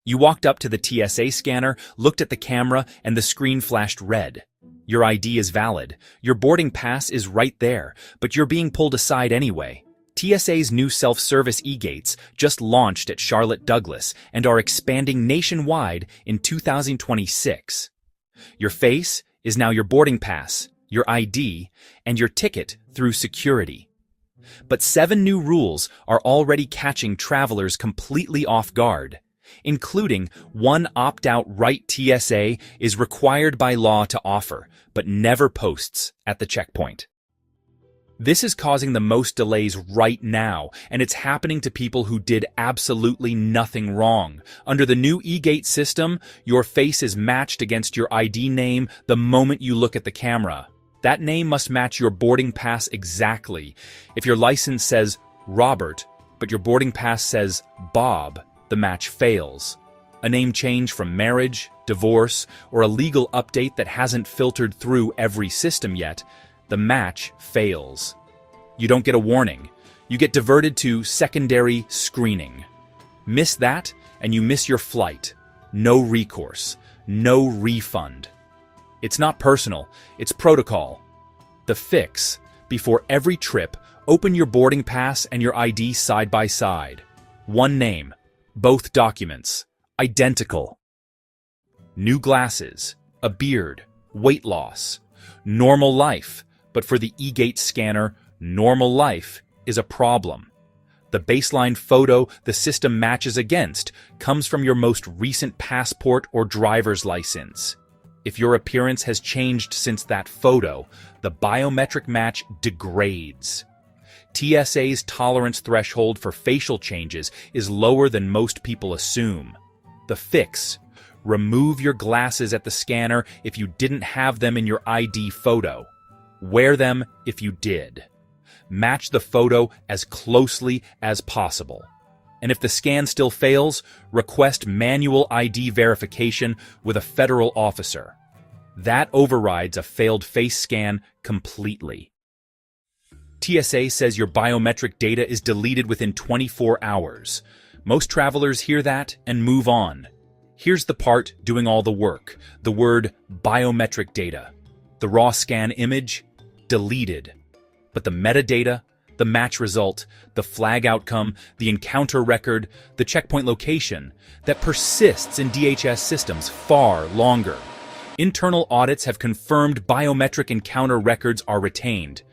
You walked up to the TSA scanner, looked at the camera, and the screen flashed red. Your ID is valid. Your boarding pass is right there, but you're being pulled aside anyway. TSA's new self-service e-gates just launched at Charlotte Douglas and are expanding nationwide in 2026. Your face is now your boarding pass, your ID, and your ticket through security. But 7 new rules are already catching travelers completely off guard, including one opt-out right TSA is required by law to offer, but never posts at the checkpoint. This is causing the most delays right now, and it's happening to people who did absolutely nothing wrong. Under the new e-gate system, your face is matched against your ID name the moment you look at the camera. That name must match your boarding pass exactly. If your license says Robert, but your boarding pass says Bob, the match fails. A name change from marriage, divorce, or a legal update that hasn't filtered through every system yet, the match fails. You don't get a warning. You get diverted to secondary screening. Miss that, and you miss your flight. No recourse. No refund. It's not personal, it's protocol. The fix: before every trip, open your boarding pass and your ID side by side. One name. Both documents. Identical. New glasses. A beard. Weight loss. Normal life. But for the e-gate scanner, normal life is a problem. The baseline photo the system matches against comes from your most recent passport or driver's license. If your appearance has changed since that photo, the biometric match degrades. TSA's tolerance threshold for facial changes is lower than most people assume. The fix: remove your glasses at the scanner if you didn't have them in your ID photo. Wear them if you did. Match the photo as closely as possible. And if the scan still fails, request manual ID verification with a federal officer. That overrides a failed face scan completely. TSA says your biometric data is deleted within 24 hours. Most travelers hear that and move on. Here's the part doing all the work: the word biometric data. The raw scan image, deleted. But the metadata, the match result, the flag outcome, the encounter record, the checkpoint location, that persists in DHS systems far longer. Internal audits have confirmed biometric encounter records are retained.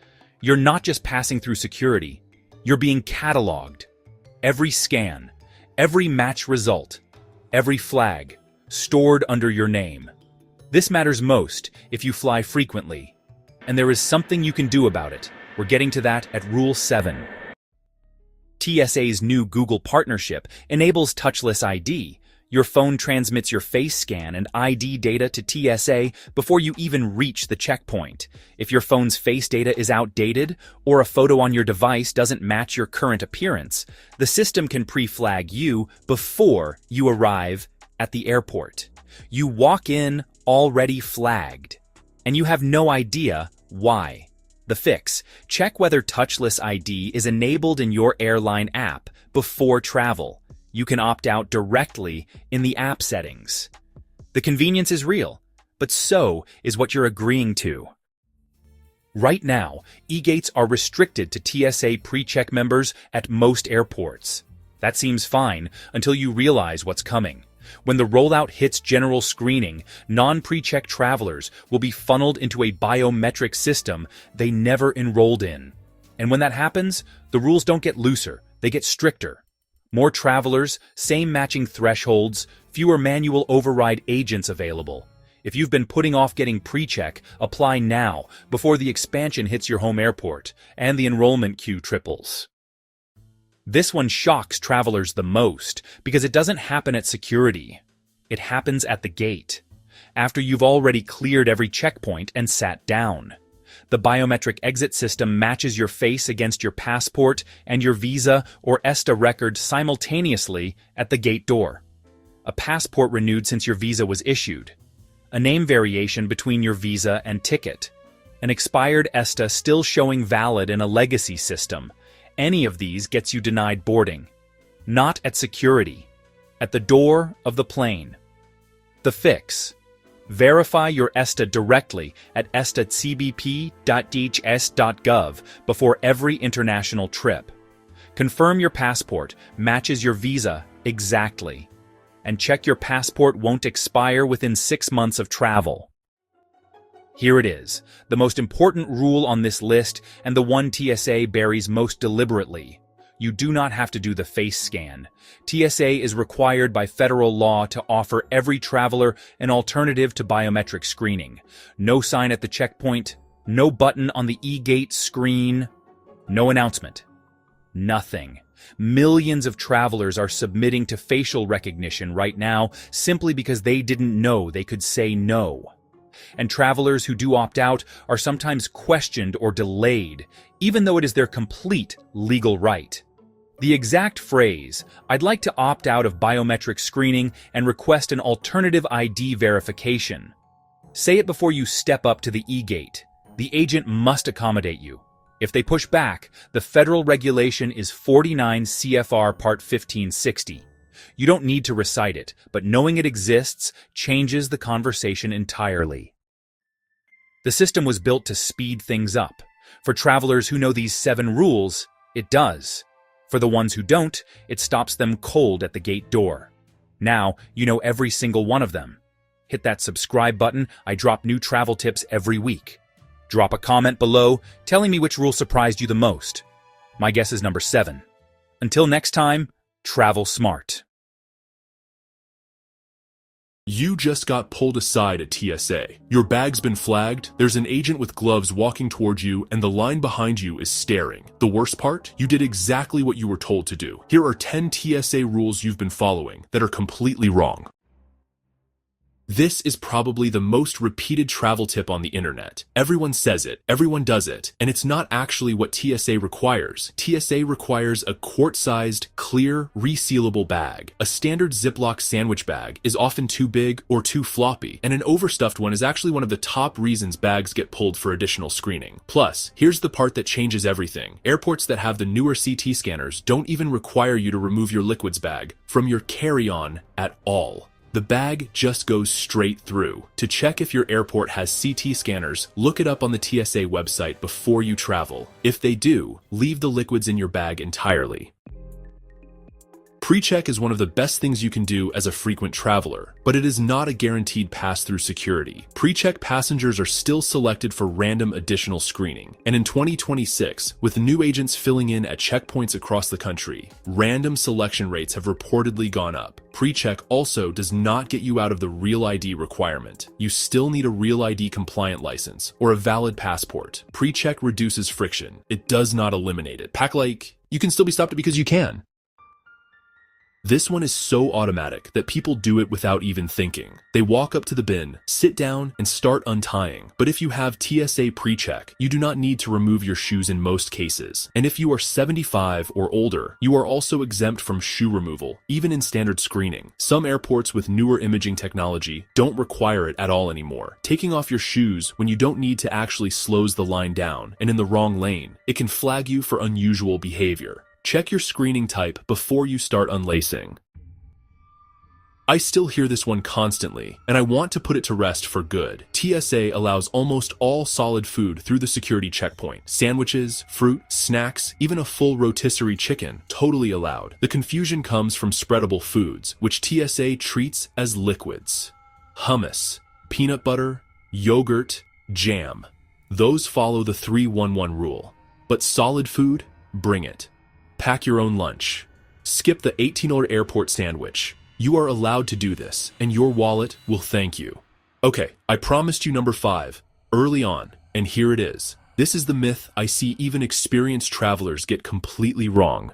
You're not just passing through security, you're being cataloged. Every scan, every match result, every flag, stored under your name. This matters most if you fly frequently. And there is something you can do about it. We're getting to that at Rule 7. TSA's new Google partnership enables Touchless ID. Your phone transmits your face scan and ID data to TSA before you even reach the checkpoint. If your phone's face data is outdated or a photo on your device doesn't match your current appearance, the system can pre-flag you before you arrive at the airport. You walk in already flagged, and you have no idea why. The fix: check whether Touchless ID is enabled in your airline app before travel. You can opt out directly in the app settings. The convenience is real, but so is what you're agreeing to. Right now, e-gates are restricted to TSA pre-check members at most airports. That seems fine until you realize what's coming. When the rollout hits general screening, non-pre-check travelers will be funneled into a biometric system they never enrolled in. And when that happens, the rules don't get looser, they get stricter. More travelers, same matching thresholds, fewer manual override agents available. If you've been putting off getting pre-check, apply now, before the expansion hits your home airport, and the enrollment queue triples. This one shocks travelers the most, because it doesn't happen at security. It happens at the gate, after you've already cleared every checkpoint and sat down. The biometric exit system matches your face against your passport and your visa or ESTA record simultaneously at the gate door. A passport renewed since your visa was issued. A name variation between your visa and ticket. An expired ESTA still showing valid in a legacy system. Any of these gets you denied boarding. Not at security. at the door of the plane. The fix: verify your ESTA directly at esta.cbp.dhs.gov before every international trip. Confirm your passport matches your visa exactly. And check your passport won't expire within 6 months of travel. Here it is, the most important rule on this list and the one TSA buries most deliberately. You do not have to do the face scan. TSA is required by federal law to offer every traveler an alternative to biometric screening. No sign at the checkpoint, no button on the e-gate screen, no announcement. Nothing. Millions of travelers are submitting to facial recognition right now simply because they didn't know they could say no. And travelers who do opt out are sometimes questioned or delayed, even though it is their complete legal right. The exact phrase, "I'd like to opt out of biometric screening and request an alternative ID verification." Say it before you step up to the e-gate. The agent must accommodate you. If they push back, the federal regulation is 49 CFR Part 1560. You don't need to recite it, but knowing it exists changes the conversation entirely. The system was built to speed things up. For travelers who know these 7 rules, it does. For the ones who don't, it stops them cold at the gate door. Now, you know every single one of them. Hit that subscribe button. I drop new travel tips every week. Drop a comment below telling me which rule surprised you the most. My guess is number 7. Until next time, travel smart. You just got pulled aside at TSA. Your bag's been flagged, there's an agent with gloves walking towards you, and the line behind you is staring. The worst part? You did exactly what you were told to do. Here are 10 TSA rules you've been following that are completely wrong. This is probably the most repeated travel tip on the internet. Everyone says it, everyone does it, and it's not actually what TSA requires. TSA requires a quart-sized, clear, resealable bag. A standard Ziploc sandwich bag is often too big or too floppy, and an overstuffed one is actually one of the top reasons bags get pulled for additional screening. Plus, here's the part that changes everything. Airports that have the newer CT scanners don't even require you to remove your liquids bag from your carry-on at all. The bag just goes straight through. To check if your airport has CT scanners, look it up on the TSA website before you travel. If they do, leave the liquids in your bag entirely. Pre-check is one of the best things you can do as a frequent traveler, but it is not a guaranteed pass-through security. Pre-check passengers are still selected for random additional screening, and in 2026, with new agents filling in at checkpoints across the country, random selection rates have reportedly gone up. Pre-check also does not get you out of the Real ID requirement. You still need a Real ID compliant license or a valid passport. Pre-check reduces friction. It does not eliminate it. Pack like, you can still be stopped because you can. This one is so automatic that people do it without even thinking. They walk up to the bin, sit down, and start untying. But if you have TSA pre-check, you do not need to remove your shoes in most cases. And if you are 75 or older, you are also exempt from shoe removal, even in standard screening. Some airports with newer imaging technology don't require it at all anymore. Taking off your shoes when you don't need to actually slows the line down, and in the wrong lane, it can flag you for unusual behavior. Check your screening type before you start unlacing. I still hear this one constantly, and I want to put it to rest for good. TSA allows almost all solid food through the security checkpoint. Sandwiches, fruit, snacks, even a full rotisserie chicken, totally allowed. The confusion comes from spreadable foods, which TSA treats as liquids. Hummus, peanut butter, yogurt, jam. Those follow the 3-1-1 rule. But solid food? Bring it. Pack your own lunch. Skip the $18 airport sandwich. You are allowed to do this, and your wallet will thank you. Okay, I promised you number 5, early on, and here it is. This is the myth I see even experienced travelers get completely wrong.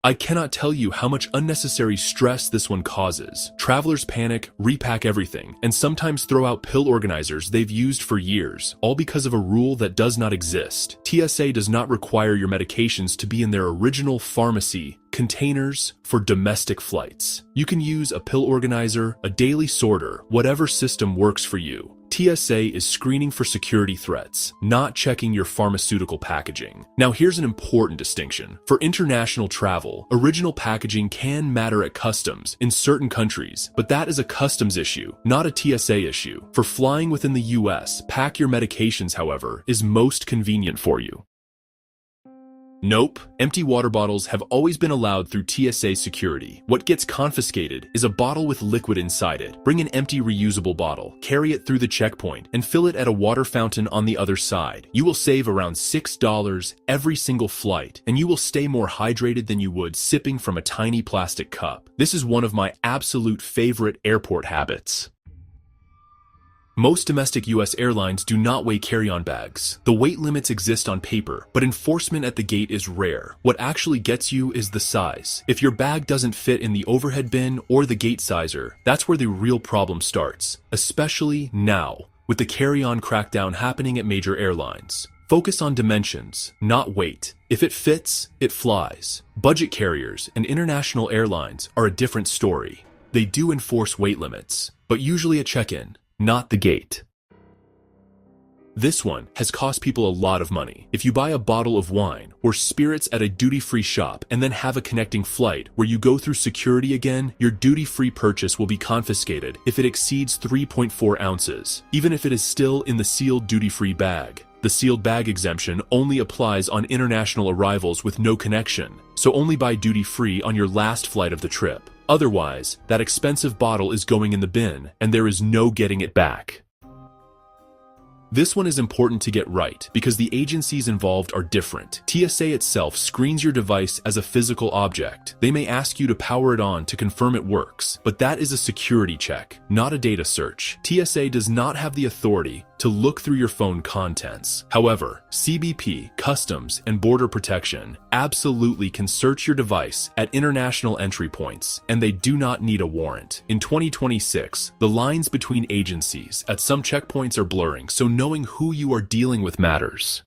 I cannot tell you how much unnecessary stress this one causes. Travelers panic, repack everything, and sometimes throw out pill organizers they've used for years, all because of a rule that does not exist. TSA does not require your medications to be in their original pharmacy containers for domestic flights. You can use a pill organizer, a daily sorter, whatever system works for you. TSA is screening for security threats, not checking your pharmaceutical packaging. Now here's an important distinction. For international travel, original packaging can matter at customs in certain countries, but that is a customs issue, not a TSA issue. For flying within the US, pack your medications, however, is most convenient for you. Nope, empty water bottles have always been allowed through TSA security. What gets confiscated is a bottle with liquid inside it. Bring an empty reusable bottle, carry it through the checkpoint, and fill it at a water fountain on the other side. You will save around $6 every single flight, and you will stay more hydrated than you would sipping from a tiny plastic cup. This is one of my absolute favorite airport habits. Most domestic U.S. airlines do not weigh carry-on bags. The weight limits exist on paper, but enforcement at the gate is rare. What actually gets you is the size. If your bag doesn't fit in the overhead bin or the gate sizer, that's where the real problem starts, especially now, with the carry-on crackdown happening at major airlines. Focus on dimensions, not weight. If it fits, it flies. Budget carriers and international airlines are a different story. They do enforce weight limits, but usually at check-in, not the gate. This one has cost people a lot of money. If you buy a bottle of wine or spirits at a duty-free shop and then have a connecting flight where you go through security again, your duty-free purchase will be confiscated if it exceeds 3.4 ounces, even if it is still in the sealed duty-free bag. The sealed bag exemption only applies on international arrivals with no connection, so only buy duty-free on your last flight of the trip. Otherwise, that expensive bottle is going in the bin, and there is no getting it back. This one is important to get right because the agencies involved are different. TSA itself screens your device as a physical object. They may ask you to power it on to confirm it works, but that is a security check, not a data search. TSA does not have the authority to look through your phone contents. However, CBP, Customs, and Border Protection absolutely can search your device at international entry points, and they do not need a warrant. In 2026, the lines between agencies at some checkpoints are blurring, so knowing who you are dealing with matters.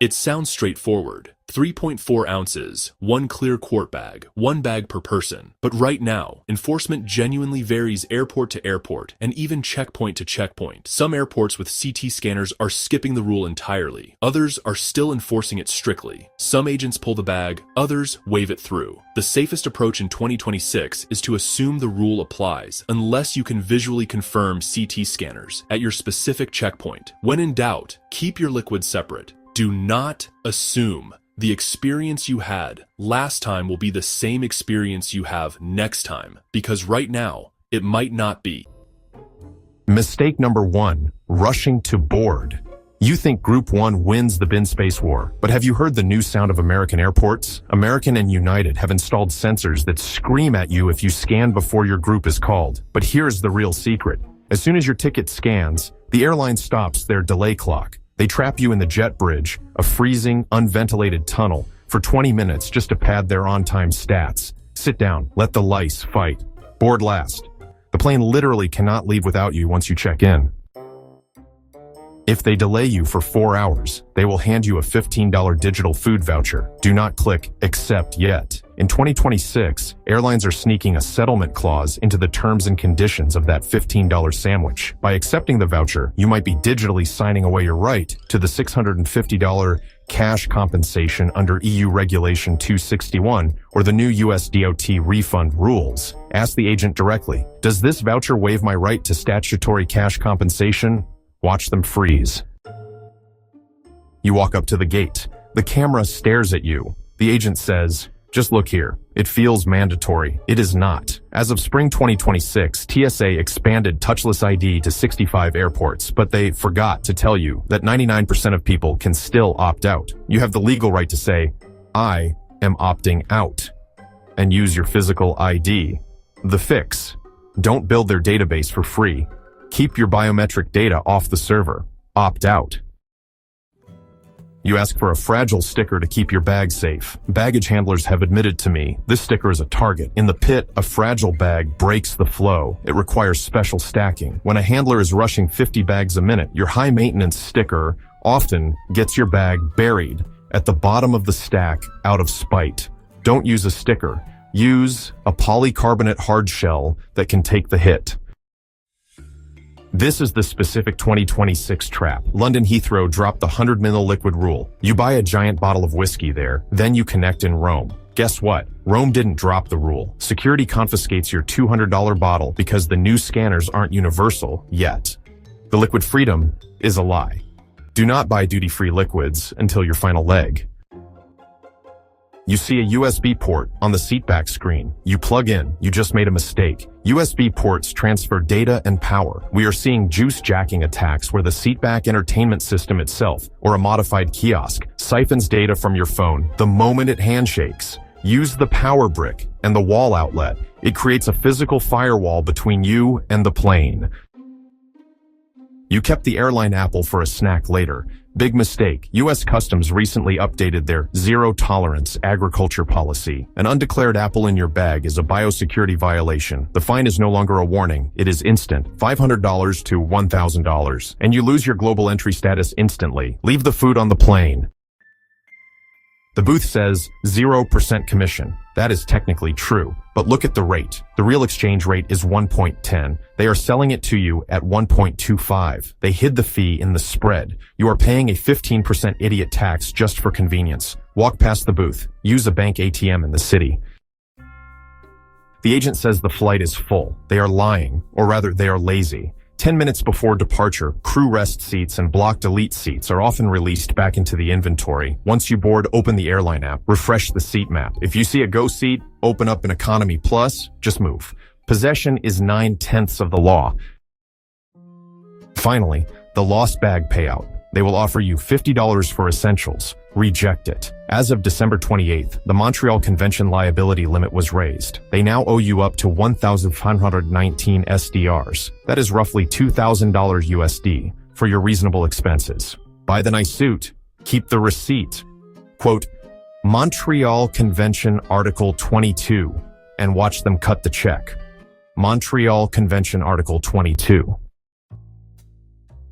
It sounds straightforward. 3.4 ounces, one clear quart bag, one bag per person. But right now, enforcement genuinely varies airport to airport and even checkpoint to checkpoint. Some airports with CT scanners are skipping the rule entirely. Others are still enforcing it strictly. Some agents pull the bag, others wave it through. The safest approach in 2026 is to assume the rule applies unless you can visually confirm CT scanners at your specific checkpoint. When in doubt, keep your liquids separate. Do not assume the experience you had last time will be the same experience you have next time, because right now, it might not be. Mistake number 1, rushing to board. You think Group 1 wins the bin space war, but have you heard the new sound of American airports? American and United have installed sensors that scream at you if you scan before your group is called. But here's the real secret. As soon as your ticket scans, the airline stops their delay clock. They trap you in the jet bridge, a freezing, unventilated tunnel, for 20 minutes just to pad their on-time stats. Sit down, let the lice fight. Board last. The plane literally cannot leave without you once you check in. If they delay you for 4 hours, they will hand you a $15 digital food voucher. Do not click accept yet. In 2026, airlines are sneaking a settlement clause into the terms and conditions of that $15 sandwich. By accepting the voucher, you might be digitally signing away your right to the $650 cash compensation under EU Regulation 261 or the new US DOT refund rules. Ask the agent directly, does this voucher waive my right to statutory cash compensation? Watch them freeze. You walk up to the gate. The camera stares at you. The agent says, just look here. It feels mandatory. It is not. As of spring 2026, TSA expanded Touchless ID to 65 airports, but they forgot to tell you that 99% of people can still opt out. You have the legal right to say, I am opting out, and use your physical ID. The fix: don't build their database for free. Keep your biometric data off the server. Opt out. You ask for a fragile sticker to keep your bag safe. Baggage handlers have admitted to me this sticker is a target. In the pit, a fragile bag breaks the flow. It requires special stacking. When a handler is rushing 50 bags a minute, your high-maintenance sticker often gets your bag buried at the bottom of the stack out of spite. Don't use a sticker. Use a polycarbonate hard shell that can take the hit. This is the specific 2026 trap. London Heathrow dropped the 100 ml liquid rule. You buy a giant bottle of whiskey there, then you connect in Rome. Guess what? Rome didn't drop the rule. Security confiscates your $200 bottle because the new scanners aren't universal yet. The liquid freedom is a lie. Do not buy duty-free liquids until your final leg. You see a USB port on the seatback screen. You plug in. You just made a mistake. USB ports transfer data and power. We are seeing juice jacking attacks where the seatback entertainment system itself, or a modified kiosk, siphons data from your phone the moment it handshakes. Use the power brick and the wall outlet. It creates a physical firewall between you and the plane. You kept the airline apple for a snack later. Big mistake. U.S. Customs recently updated their zero-tolerance agriculture policy. An undeclared apple in your bag is a biosecurity violation. The fine is no longer a warning. It is instant. $500 to $1,000. And you lose your global entry status instantly. Leave the food on the plane. The booth says 0% commission. That is technically true, but look at the rate. The real exchange rate is 1.10. They are selling it to you at 1.25. They hid the fee in the spread. You are paying a 15% idiot tax just for convenience. Walk past the booth. Use a bank ATM in the city. The agent says the flight is full. They are lying, or rather they are lazy. 10 minutes before departure, crew rest seats and blocked elite seats are often released back into the inventory. Once you board, open the airline app, refresh the seat map. If you see a go seat, open up an economy plus, just move. Possession is 9/10 of the law. Finally, the lost bag payout. They will offer you $50 for essentials. Reject it. As of December 28th, the Montreal Convention liability limit was raised. They now owe you up to 1,519 SDRs. That is roughly $2,000 USD for your reasonable expenses. Buy the nice suit. Keep the receipt. Quote, Montreal Convention Article 22, and watch them cut the check. Montreal Convention Article 22.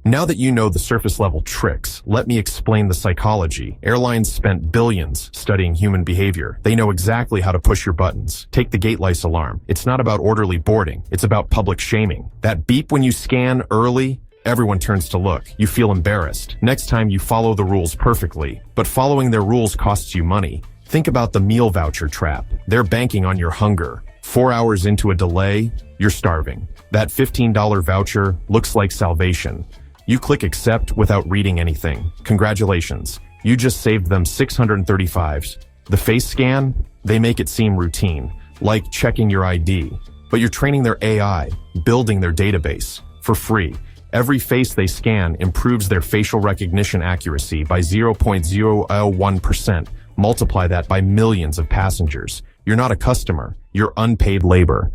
Now that you know the surface-level tricks, let me explain the psychology. Airlines spent billions studying human behavior. They know exactly how to push your buttons. Take the gate lice alarm. It's not about orderly boarding. It's about public shaming. That beep when you scan early, everyone turns to look. You feel embarrassed. Next time you follow the rules perfectly, but following their rules costs you money. Think about the meal voucher trap. They're banking on your hunger. 4 hours into a delay, you're starving. That $15 voucher looks like salvation. You click accept without reading anything. Congratulations. You just saved them 635s. The face scan, they make it seem routine, like checking your ID. But you're training their AI, building their database, for free. Every face they scan improves their facial recognition accuracy by 0.001%. Multiply that by millions of passengers. You're not a customer, you're unpaid labor.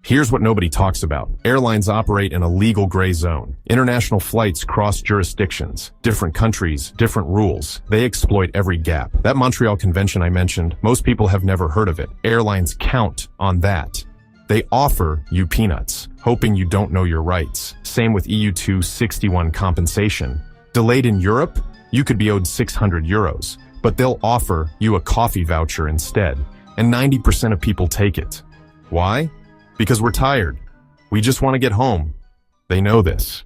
Here's what nobody talks about. Airlines operate in a legal gray zone. International flights cross jurisdictions. Different countries, different rules. They exploit every gap. That Montreal Convention I mentioned, most people have never heard of it. Airlines count on that. They offer you peanuts, hoping you don't know your rights. Same with EU 261 compensation. Delayed in Europe? You could be owed 600 euros, but they'll offer you a coffee voucher instead. And 90% of people take it. Why? Because we're tired. We just want to get home. They know this.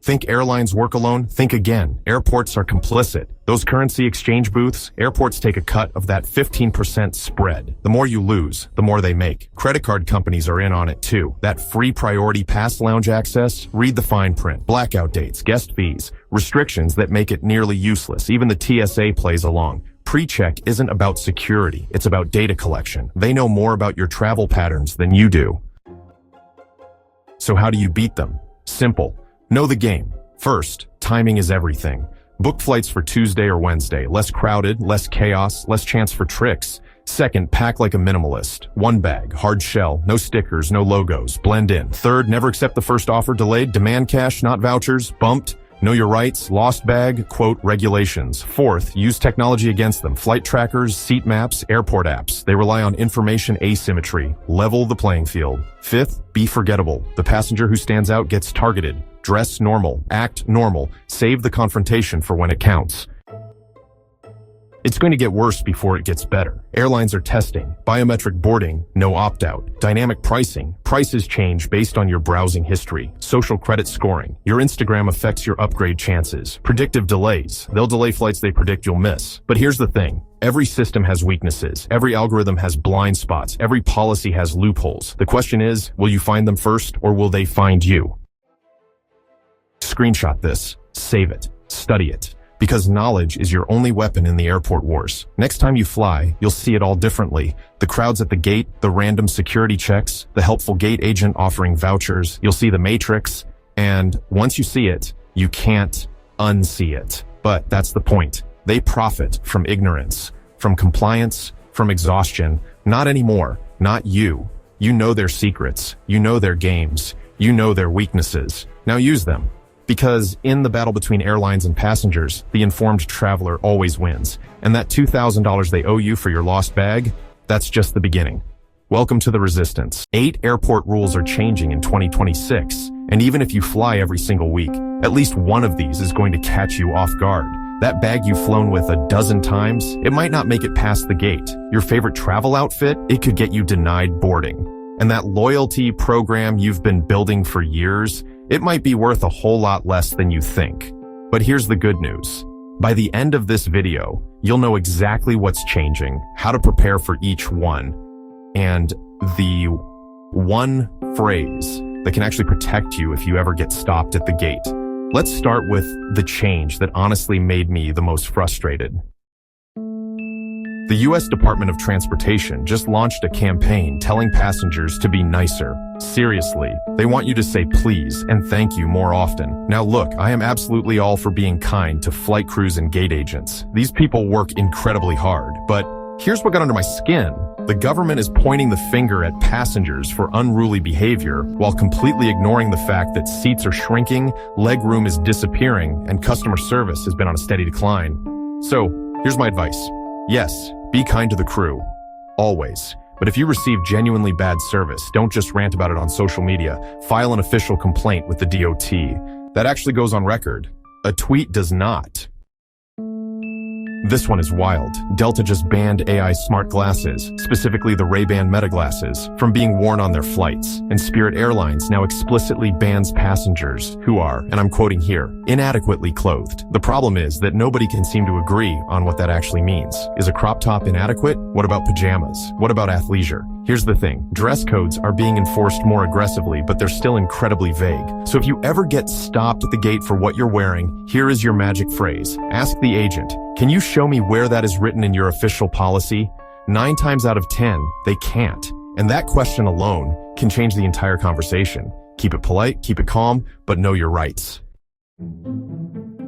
Think airlines work alone? Think again. Airports are complicit. Those currency exchange booths, airports take a cut of that 15% spread. The more you lose, the more they make. Credit card companies are in on it too. That free priority pass lounge access, read the fine print. Blackout dates, guest fees, restrictions that make it nearly useless. Even the TSA plays along. Pre-check isn't about security, it's about data collection. They know more about your travel patterns than you do. So how do you beat them? Simple. Know the game. First, timing is everything. Book flights for Tuesday or Wednesday. Less crowded, less chaos, less chance for tricks. Second, pack like a minimalist. One bag, hard shell, no stickers, no logos, blend in. Third, never accept the first offer delayed, demand cash, not vouchers, bumped. Know your rights, lost bag, quote, regulations. Fourth, use technology against them. Flight trackers, seat maps, airport apps. They rely on information asymmetry. Level the playing field. Fifth, be forgettable. The passenger who stands out gets targeted. Dress normal. Act normal. Save the confrontation for when it counts. It's going to get worse before it gets better. Airlines are testing. Biometric boarding, no opt-out. Dynamic pricing. Prices change based on your browsing history. Social credit scoring. Your Instagram affects your upgrade chances. Predictive delays. They'll delay flights they predict you'll miss. But here's the thing. Every system has weaknesses. Every algorithm has blind spots. Every policy has loopholes. The question is, will you find them first or will they find you? Screenshot this. Save it. Study it. Because knowledge is your only weapon in the airport wars. Next time you fly, you'll see it all differently. The crowds at the gate, the random security checks, the helpful gate agent offering vouchers. You'll see the matrix. And once you see it, you can't unsee it. But that's the point. They profit from ignorance, from compliance, from exhaustion. Not anymore. Not you. You know their secrets. You know their games. You know their weaknesses. Now use them. Because in the battle between airlines and passengers, the informed traveler always wins. And that $2,000 they owe you for your lost bag, that's just the beginning. Welcome to the resistance. 8 airport rules are changing in 2026. And even if you fly every single week, at least one of these is going to catch you off guard. That bag you've flown with a dozen times, it might not make it past the gate. Your favorite travel outfit, it could get you denied boarding. And that loyalty program you've been building for years, it might be worth a whole lot less than you think. But here's the good news. By the end of this video, you'll know exactly what's changing, how to prepare for each one, and the one phrase that can actually protect you if you ever get stopped at the gate. Let's start with the change that honestly made me the most frustrated. The U.S. Department of Transportation just launched a campaign telling passengers to be nicer. Seriously, they want you to say please and thank you more often. Now look, I am absolutely all for being kind to flight crews and gate agents. These people work incredibly hard, but here's what got under my skin. The government is pointing the finger at passengers for unruly behavior while completely ignoring the fact that seats are shrinking, legroom is disappearing, and customer service has been on a steady decline. So, here's my advice. Yes, be kind to the crew. Always. But if you receive genuinely bad service, don't just rant about it on social media. File an official complaint with the DOT. That actually goes on record. A tweet does not. This one is wild. Delta just banned AI smart glasses, specifically the Ray-Ban Meta glasses, from being worn on their flights. And Spirit Airlines now explicitly bans passengers who are, and I'm quoting here, inadequately clothed. The problem is that nobody can seem to agree on what that actually means. Is a crop top inadequate? What about pajamas? What about athleisure? Here's the thing. Dress codes are being enforced more aggressively, but they're still incredibly vague. So if you ever get stopped at the gate for what you're wearing, here is your magic phrase. Ask the agent, can you show me where that is written in your official policy? 9 times out of 10, they can't. And that question alone can change the entire conversation. Keep it polite, keep it calm, but know your rights.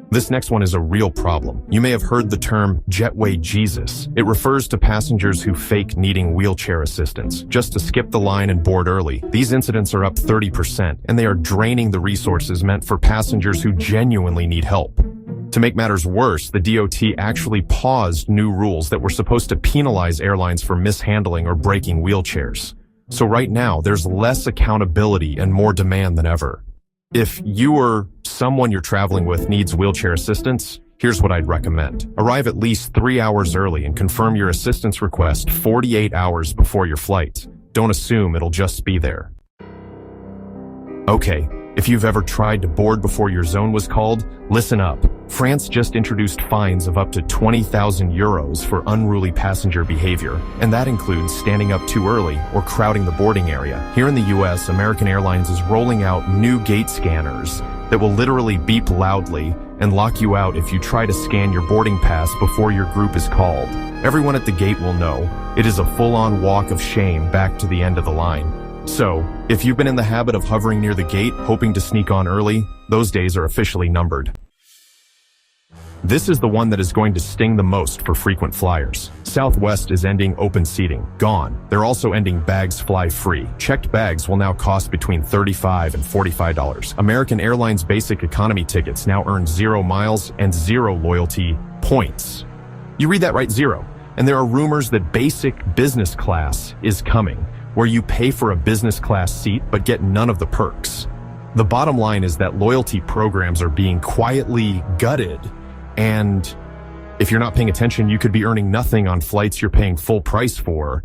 This next one is a real problem. You may have heard the term jetway Jesus. It refers to passengers who fake needing wheelchair assistance just to skip the line and board early. These incidents are up 30%, and they are draining the resources meant for passengers who genuinely need help. To make matters worse, the DOT actually paused new rules that were supposed to penalize airlines for mishandling or breaking wheelchairs. So right now, there's less accountability and more demand than ever. If you or someone you're traveling with needs wheelchair assistance, here's what I'd recommend. Arrive at least 3 hours early and confirm your assistance request 48 hours before your flight. Don't assume it'll just be there. Okay, if you've ever tried to board before your zone was called, listen up. France just introduced fines of up to 20,000 euros for unruly passenger behavior, and that includes standing up too early or crowding the boarding area. Here in the US, American Airlines is rolling out new gate scanners that will literally beep loudly and lock you out if you try to scan your boarding pass before your group is called. Everyone at the gate will know. It is a full-on walk of shame back to the end of the line. So, if you've been in the habit of hovering near the gate, hoping to sneak on early, those days are officially numbered. This is the one that is going to sting the most for frequent flyers. Southwest is ending open seating. Gone. They're also ending bags fly free. Checked bags will now cost between $35 and $45. American Airlines basic economy tickets now earn 0 miles and 0 loyalty points. You read that right, 0. And there are rumors that basic business class is coming, where you pay for a business class seat but get none of the perks. The bottom line is that loyalty programs are being quietly gutted, and If you're not paying attention, you could be earning nothing on flights you're paying full price for.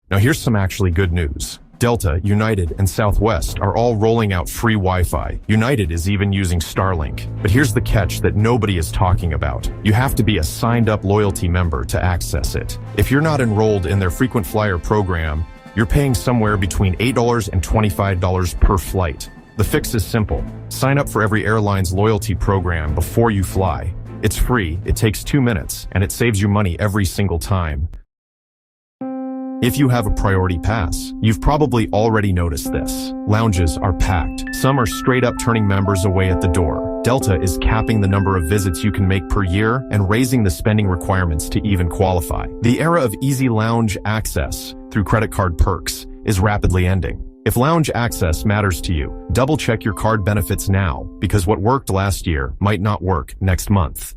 Now here's some actually good news. Delta, United, and Southwest are all rolling out free Wi-Fi. United is even using Starlink. But here's the catch that nobody is talking about. You have to be a signed-up loyalty member to access it. If you're not enrolled in their frequent flyer program, you're paying somewhere between $8 and $25 per flight. The fix is simple. Sign up for every airline's loyalty program before you fly. It's free, it takes 2 minutes, and it saves you money every single time. If you have a priority pass, you've probably already noticed this. Lounges are packed. Some are straight up turning members away at the door. Delta is capping the number of visits you can make per year and raising the spending requirements to even qualify. The era of easy lounge access through credit card perks is rapidly ending. If lounge access matters to you, double-check your card benefits now, because what worked last year might not work next month.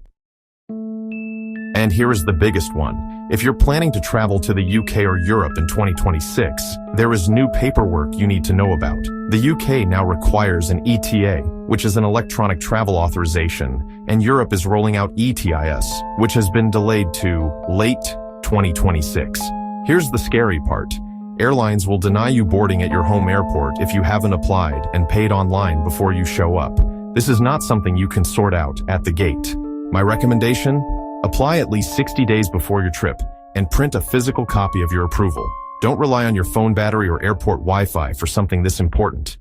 And here is the biggest one. If you're planning to travel to the UK or Europe in 2026, there is new paperwork you need to know about. The UK now requires an ETA, which is an electronic travel authorization, and Europe is rolling out ETIS, which has been delayed to late 2026. Here's the scary part. Airlines will deny you boarding at your home airport if you haven't applied and paid online before you show up. This is not something you can sort out at the gate. My recommendation? Apply at least 60 days before your trip and print a physical copy of your approval. Don't rely on your phone battery or airport Wi-Fi for something this important.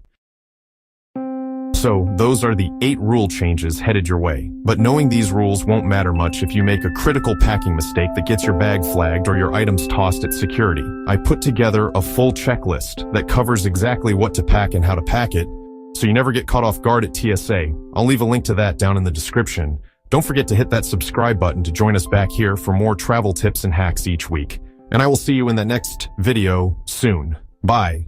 So, those are the 8 rule changes headed your way. But knowing these rules won't matter much if you make a critical packing mistake that gets your bag flagged or your items tossed at security. I put together a full checklist that covers exactly what to pack and how to pack it, so you never get caught off guard at TSA. I'll leave a link to that down in the description. Don't forget to hit that subscribe button to join us back here for more travel tips and hacks each week. And I will see you in the next video soon. Bye.